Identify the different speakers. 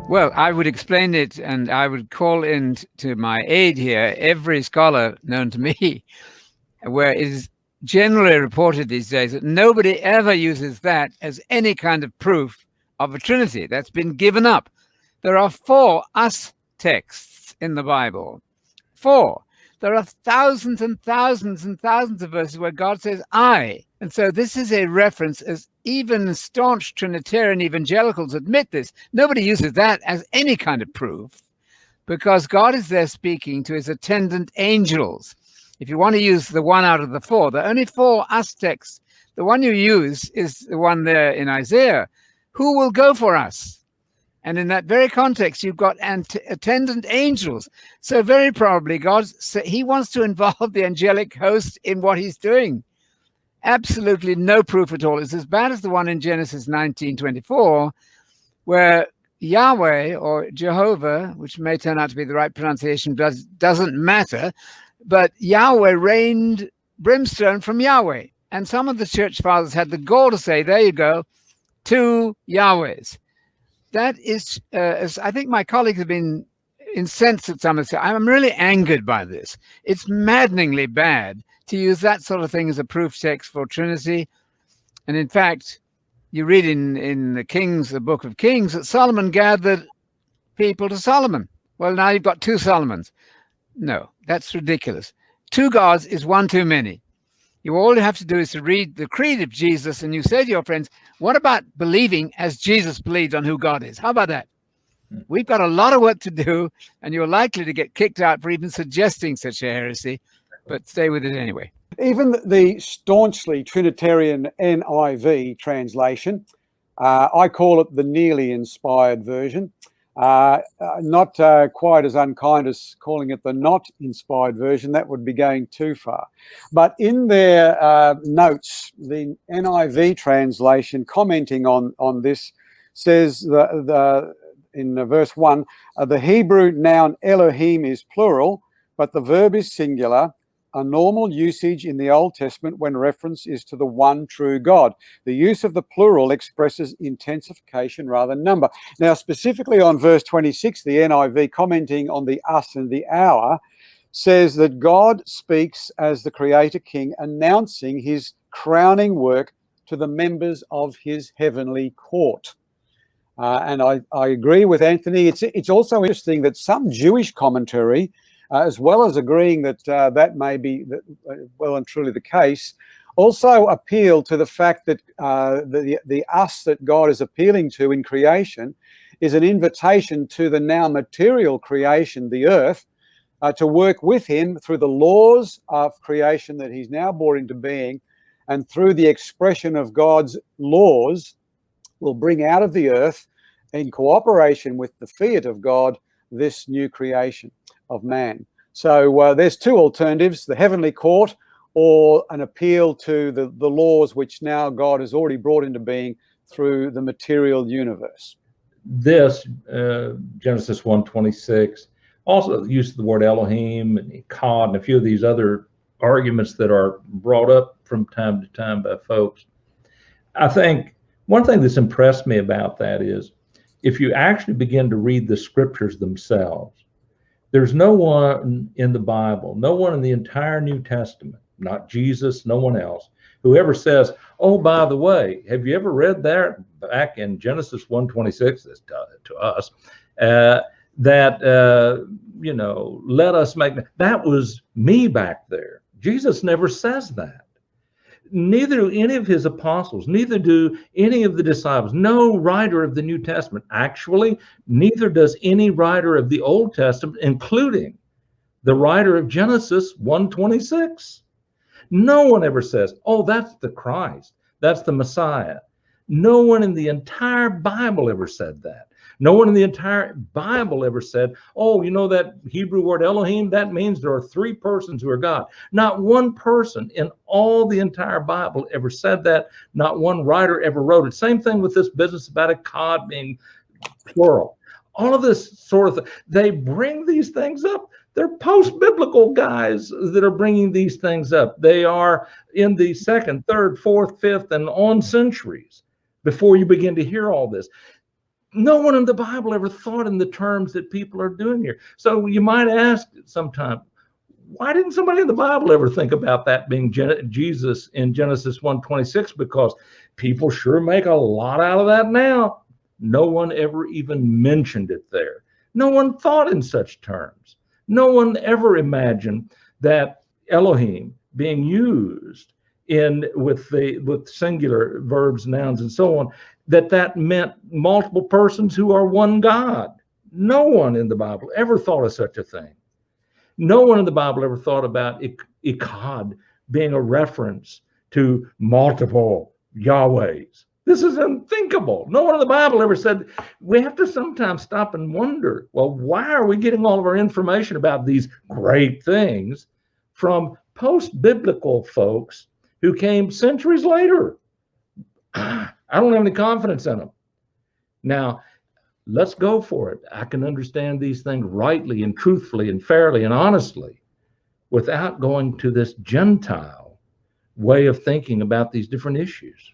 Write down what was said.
Speaker 1: Well, I would explain it, and I would call in to my aid here every scholar known to me, where it is generally reported these days that nobody ever uses that as any kind of proof of a Trinity. That's been given up. There are four us texts in the Bible. Four. There are thousands and thousands and thousands of verses where God says, I. And so this is a reference, as even staunch Trinitarian evangelicals admit this. Nobody uses that as any kind of proof because God is there speaking to his attendant angels. If you want to use the one out of the four, there are only four us texts. The one you use is the one there in Isaiah. Who will go for us? And in that very context, you've got attendant angels. So very probably he wants to involve the angelic host in what he's doing. Absolutely no proof at all. It's as bad as the one in Genesis 19:24, where Yahweh or Jehovah, which may turn out to be the right pronunciation, doesn't matter, but Yahweh rained brimstone from Yahweh. And some of the church fathers had the gall to say, there you go, two Yahwehs. That is, as I think my colleagues have been incensed at some of this. I'm really angered by this. It's maddeningly bad to use that sort of thing as a proof text for Trinity. And in fact, you read in the book of Kings, that Solomon gathered people to Solomon. Well, now you've got two Solomons. No, that's ridiculous. Two gods is one too many. All you have to do is to read the creed of Jesus, and you say to your friends, what about believing as Jesus believed on who God is? How about that? We've got a lot of work to do, and you're likely to get kicked out for even suggesting such a heresy, but stay with it anyway.
Speaker 2: Even the staunchly Trinitarian NIV translation, I call it the nearly inspired version, not quite as unkind as calling it the not inspired version. That would be going too far. But in their notes, the NIV translation commenting on this says in verse 1, the Hebrew noun Elohim is plural, but the verb is singular, a normal usage in the Old Testament when reference is to the one true God. The use of the plural expresses intensification rather than number. Now, specifically on verse 26, the NIV commenting on the us and the our says that God speaks as the Creator King, announcing his crowning work to the members of his heavenly court. And I agree with Anthony. It's also interesting that some Jewish commentary, as well as agreeing that that may be well and truly the case, also appeal to the fact that the us that God is appealing to in creation is an invitation to the now material creation, the earth, to work with him through the laws of creation that he's now brought into being, and through the expression of God's laws will bring out of the earth, in cooperation with the fiat of God, this new creation of man. So there's two alternatives: the heavenly court, or an appeal to the laws which now God has already brought into being through the material universe.
Speaker 3: This Genesis 1:26 also uses the word Elohim and Echad and a few of these other arguments that are brought up from time to time by folks. I think one thing that's impressed me about that is if you actually begin to read the scriptures themselves, there's no one in the Bible, no one in the entire New Testament, not Jesus, no one else, who ever says, oh, by the way, have you ever read that back in Genesis 1:26, that's to us, you know, let us make, that was me back there. Jesus never says that. Neither do any of his apostles, neither do any of the disciples, no writer of the New Testament. Actually, neither does any writer of the Old Testament, including the writer of Genesis 1:26. No one ever says, oh, that's the Christ, that's the Messiah. No one in the entire Bible ever said that. No one in the entire Bible ever said, oh, you know that Hebrew word Elohim, that means there are three persons who are God. Not one person in all the entire Bible ever said that. Not one writer ever wrote it. Same thing with this business about Echad being plural. All of this sort of thing. They bring these things up. They're post-biblical guys that are bringing these things up. They are in the 2nd, 3rd, 4th, 5th, and on centuries before you begin to hear all this. No one in the Bible ever thought in the terms that people are doing here. So you might ask sometime, why didn't somebody in the Bible ever think about that being Jesus in Genesis 1:26? Because people sure make a lot out of that now. No one ever even mentioned it there. No one thought in such terms. No one ever imagined that Elohim being used with singular verbs, nouns, and so on, that meant multiple persons who are one God. No one in the Bible ever thought of such a thing. No one in the Bible ever thought about Echad being a reference to multiple Yahwehs. This is unthinkable. No one in the Bible ever said. We have to sometimes stop and wonder, well, why are we getting all of our information about these great things from post-biblical folks who came centuries later? I don't have any confidence in them. Now, let's go for it. I can understand these things rightly and truthfully and fairly and honestly without going to this Gentile way of thinking about these different issues.